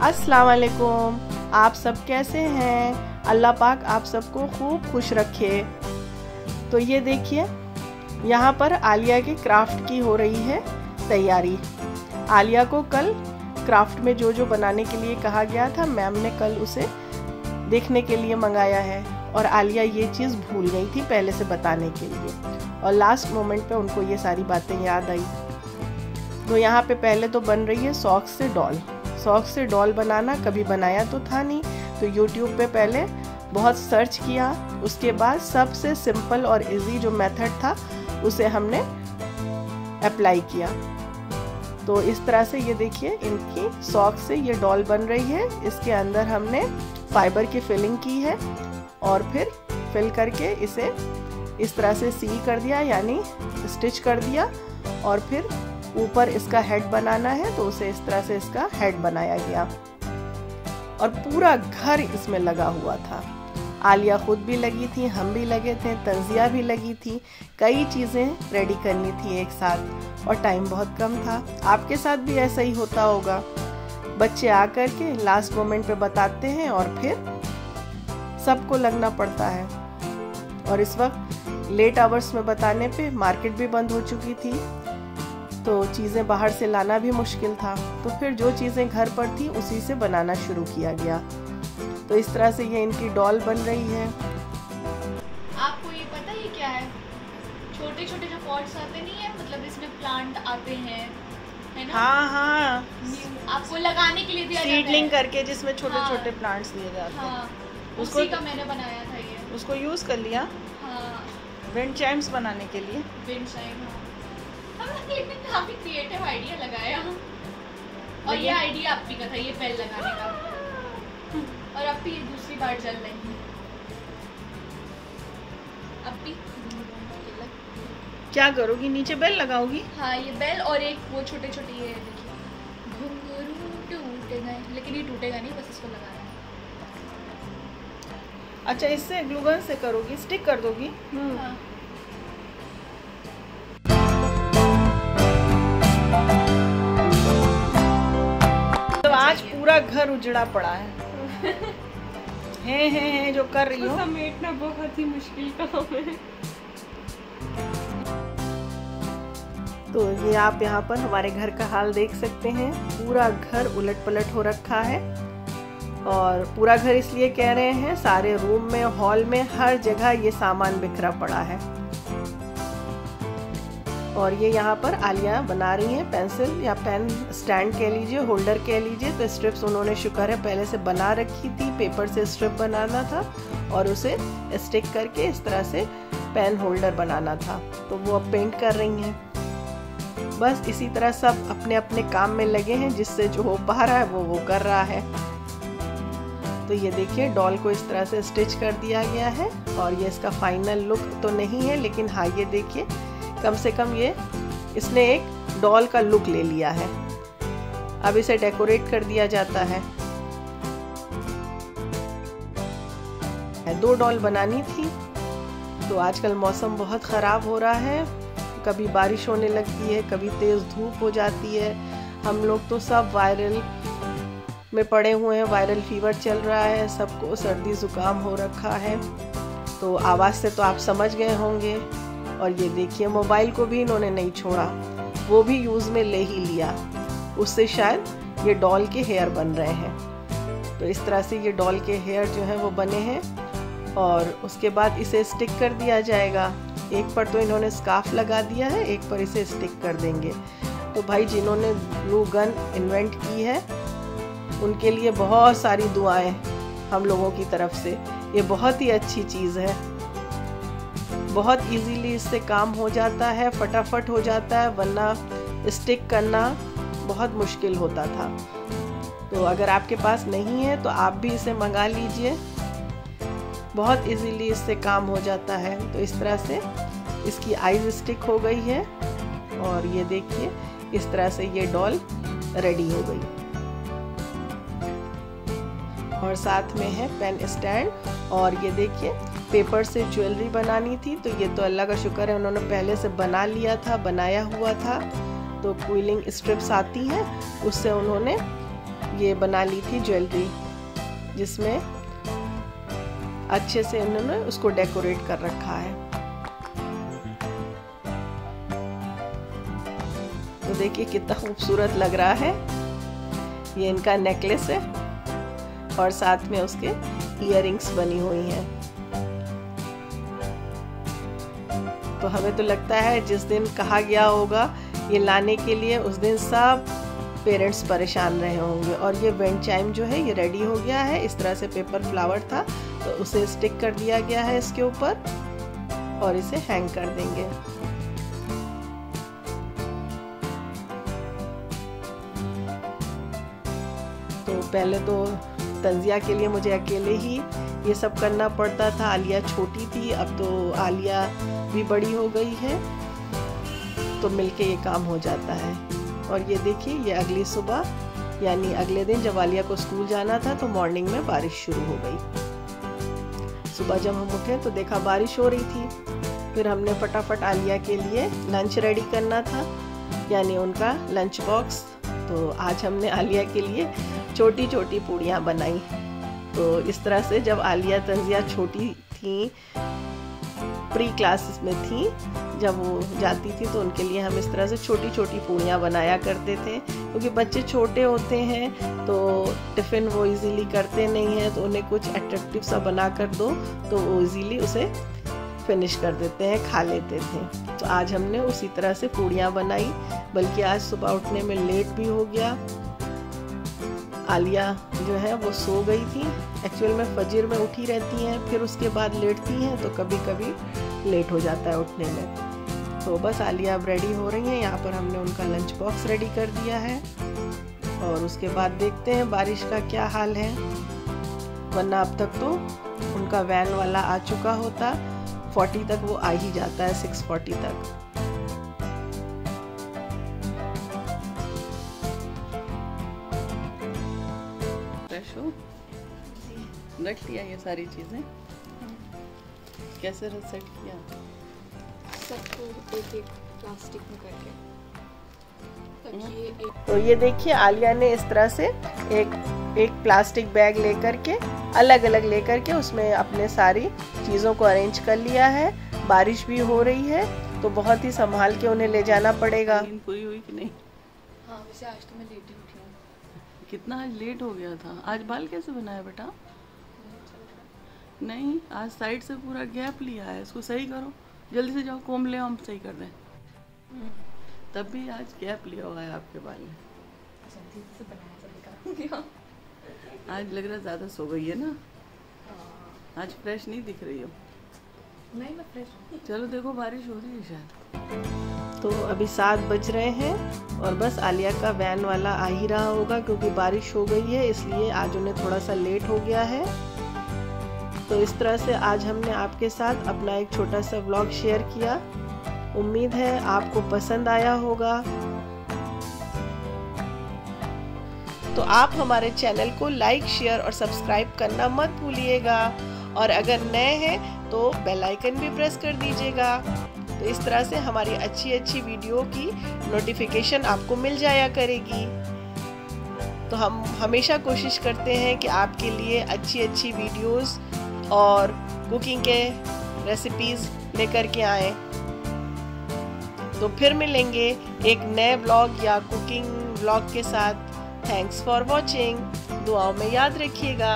अस्सलाम वालेकुम। आप सब कैसे हैं? अल्लाह पाक आप सबको खूब खुश रखे। तो ये देखिए, यहाँ पर आलिया के क्राफ्ट की हो रही है तैयारी। आलिया को कल क्राफ्ट में जो जो बनाने के लिए कहा गया था, मैम ने कल उसे देखने के लिए मंगाया है और आलिया ये चीज़ भूल गई थी पहले से बताने के लिए, और लास्ट मोमेंट पे उनको ये सारी बातें याद आई। तो यहाँ पे पहले तो बन रही है सॉक्स से डॉल। सॉक्स से डॉल बनाना कभी बनाया तो था नहीं, तो यूट्यूब पे पहले बहुत सर्च किया, उसके बाद सबसे सिंपल और इजी जो मेथड था उसे हमने अप्लाई किया। तो इस तरह से ये देखिए, इनकी सॉक्स से ये डॉल बन रही है। इसके अंदर हमने फाइबर की फिलिंग की है और फिर फिल करके इसे इस तरह से सील कर दिया, यानी स्टिच कर दिया, और फिर ऊपर इसका हेड बनाना है तो उसे इस तरह से इसका हेड बनाया गया और पूरा घर इसमें लगा हुआ था। आलिया खुद भी लगी थी, हम भी लगे थे, तंजिया भी लगी थी। कई चीज़ें रेडी करनी थी एक साथ और टाइम बहुत कम था। आपके साथ भी ऐसा ही होता होगा, बच्चे आकर के लास्ट मोमेंट पे बताते हैं और फिर सबको लगना पड़ता है। और इस वक्त लेट आवर्स में बताने पे मार्केट भी बंद हो चुकी थी, तो चीज़ें बाहर से लाना भी मुश्किल था। तो फिर जो चीज़ें घर पर थी उसी से बनाना शुरू किया गया। तो इस तरह से ये इनकी डॉल बन रही है। आपको ये पता है क्या है? छोटे छोटे जो पॉट्स आते नहीं है, मतलब इसमें प्लांट आते हैं, है ना? हाँ हाँ, आपको लगाने के लिए दिया जाता है, सीडलिंग करके जिसमें छोटे छोटे प्लांट्स दिए जाते हैं। हाँ, उसको का मैंने बनाया था ये। उसको यूज़ कर लिया हाँ, विंड चाइम्स बनाने के लिए। विंड चाइम, हमने लेकिन काफी क्रिएटिव आइडिया लगाया। और ये आइडिया अप्पी का था, ये बेल लगाने का, और अप्पी दूसरी बार जल रही है। अप्पी क्या करोगी? नीचे बेल लगाओगी? हाँ, ये बेल और एक वो छोटे छोटे, ये देखिए घुंघरू टूटेगा, लेकिन ये टूटेगा नहीं, बस इसको लगाना है। अच्छा, इससे ग्लू गन से करोगी, स्टिक कर दोगी? हाँ। तो आज पूरा घर उजड़ा पड़ा है। हैं जो कर रही हो, समेटना बहुत ही मुश्किल काम है। तो ये आप यहाँ पर हमारे घर का हाल देख सकते हैं। पूरा घर उलट पलट हो रखा है, और पूरा घर इसलिए कह रहे हैं, सारे रूम में, हॉल में, हर जगह ये सामान बिखरा पड़ा है। और ये यहाँ पर आलिया बना रही हैं पेंसिल या पेन स्टैंड कह लीजिए, होल्डर कह लीजिए। तो स्ट्रिप्स उन्होंने शुक्र है पहले से बना रखी थी, पेपर से स्ट्रिप बनाना था और उसे स्टिक करके इस तरह से पेन होल्डर बनाना था। तो वो अब पेंट कर रही हैं। बस इसी तरह सब अपने अपने काम में लगे हैं, जिससे जो हो पा रहा है वो कर रहा है। तो ये देखिए, डॉल को इस तरह से स्टिच कर दिया गया है और ये इसका फाइनल लुक तो नहीं है, लेकिन हाँ ये देखिए, कम से कम ये इसने एक डॉल का लुक ले लिया है। अब इसे डेकोरेट कर दिया जाता है। 2 डॉल बनानी थी, तो आजकल मौसम बहुत ख़राब हो रहा है, कभी बारिश होने लगती है, कभी तेज़ धूप हो जाती है। हम लोग तो सब वायरल में पड़े हुए हैं, वायरल फीवर चल रहा है, सबको सर्दी ज़ुकाम हो रखा है। तो आवाज़ से तो आप समझ गए होंगे। और ये देखिए, मोबाइल को भी इन्होंने नहीं छोड़ा, वो भी यूज़ में ले ही लिया। उससे शायद ये डॉल के हेयर बन रहे हैं। तो इस तरह से ये डॉल के हेयर जो हैं वो बने हैं, और उसके बाद इसे स्टिक कर दिया जाएगा। एक पर तो इन्होंने स्कार्फ लगा दिया है, एक पर इसे स्टिक कर देंगे। तो भाई, जिन्होंने ग्लू गन इन्वेंट की है उनके लिए बहुत सारी दुआएं हम लोगों की तरफ से। ये बहुत ही अच्छी चीज़ है, बहुत इजीली इससे काम हो जाता है, फटाफट हो जाता है, वरना स्टिक करना बहुत मुश्किल होता था। तो अगर आपके पास नहीं है तो आप भी इसे मंगा लीजिए, बहुत इजीली इससे काम हो जाता है। तो इस तरह से इसकी आईज स्टिक हो गई है, और ये देखिए, इस तरह से ये डॉल रेडी हो गई। और साथ में है पेन स्टैंड, और ये देखिए, पेपर से ज्वेलरी बनानी थी, तो ये तो अल्लाह का शुक्र है उन्होंने पहले से बना लिया था, बनाया हुआ था। तो क्विलिंग स्ट्रिप्स आती हैं, उससे उन्होंने ये बना ली थी ज्वेलरी, जिसमें अच्छे से उन्होंने उसको डेकोरेट कर रखा है। तो देखिए कितना खूबसूरत लग रहा है। ये इनका नेकलेस है और साथ में उसके इयररिंग्स बनी हुई हैं। तो हमें तो लगता है जिस दिन कहा गया होगा ये लाने के लिए, उस दिन सब पेरेंट्स परेशान रहे होंगे। और ये विंड चाइम जो है ये रेडी हो गया है। इस तरह से पेपर फ्लावर था तो उसे स्टिक कर दिया गया है इसके ऊपर और इसे हैंग कर देंगे। तो पहले तो तंजिया के लिए मुझे अकेले ही ये सब करना पड़ता था। आलिया छोटी थी, अब तो आलिया भी बड़ी हो गई है तो मिलके ये काम हो जाता है। और ये देखिए ये अगली सुबह यानी अगले दिन जब आलिया को स्कूल जाना था तो मॉर्निंग में बारिश शुरू हो गई। सुबह जब हम उठे तो देखा बारिश हो रही थी। फिर हमने फटाफट आलिया के लिए लंच रेडी करना था, यानी उनका लंच बॉक्स। तो आज हमने आलिया के लिए छोटी छोटी पूड़ियाँ बनाई। तो इस तरह से जब आलिया तंजिया छोटी थी, प्री क्लासेस में थी, जब वो जाती थी तो उनके लिए हम इस तरह से छोटी छोटी पूड़ियाँ बनाया करते थे। क्योंकि बच्चे छोटे होते हैं तो टिफ़िन वो इजीली करते नहीं हैं, तो उन्हें कुछ अट्रैक्टिव सा बना कर दो तो वो इजीली उसे फिनिश कर देते हैं, खा लेते थे। तो आज हमने उसी तरह से पूड़ियाँ बनाई। बल्कि आज सुबह उठने में लेट भी हो गया। आलिया जो है वो सो गई थी। एक्चुअल में फजर में उठी रहती हैं, फिर उसके बाद लेटती हैं, तो कभी कभी लेट हो जाता है उठने में। तो बस आलिया अब रेडी हो रही हैं। यहाँ पर हमने उनका लंच बॉक्स रेडी कर दिया है और उसके बाद देखते हैं बारिश का क्या हाल है। वरना अब तक तो उनका वैन वाला आ चुका होता। 40 तक वो आ ही जाता है, 6:40 तक। रख लिया ये सारी चीजें, कैसे सेट किया सबको एक एक प्लास्टिक में करके। तो ये देखिए आलिया ने इस तरह से एक प्लास्टिक बैग लेकर के अलग अलग लेकर के उसमें अपने सारी चीज़ों को अरेंज कर लिया है। बारिश भी हो रही है तो बहुत ही संभाल के उन्हें ले जाना पड़ेगा। पूरी हुई कि नहीं? हाँ, वैसे आज तो मैं लेट ही उठी हूँ। कितना आज लेट हो गया था। आज बाल कैसे बनाया बेटा? नहीं, आज साइड से पूरा गैप लिया है, इसको सही करो। जल्दी से जाओ कोम ले, हम सही कर दें। तब भी आज गैप लिया हुआ है आपके बाल में। आज लग रहा है ज़्यादा सो गई है ना। आज फ्रेश नहीं दिख रही हो। नहीं, मैं फ्रेश हूँ। चलो देखो बारिश हो रही है शायद। तो अभी 7 बज रहे हैं और बस आलिया का वैन वाला आ ही रहा होगा, क्योंकि बारिश हो गई है इसलिए आज उन्हें थोड़ा सा लेट हो गया है। तो इस तरह से आज हमने आपके साथ अपना एक छोटा सा व्लॉग शेयर किया। उम्मीद है आपको पसंद आया होगा। तो आप हमारे चैनल को लाइक, शेयर और सब्सक्राइब करना मत भूलिएगा। और अगर नए हैं तो बेल आइकन भी प्रेस कर दीजिएगा। तो इस तरह से हमारी अच्छी अच्छी वीडियो की नोटिफिकेशन आपको मिल जाया करेगी। तो हम हमेशा कोशिश करते हैं कि आपके लिए अच्छी अच्छी वीडियोस और कुकिंग के रेसिपीज लेकर के आएं। तो फिर मिलेंगे एक नए व्लॉग या कुकिंग व्लॉग के साथ। Thanks for watching. दुआओं में याद रखिएगा।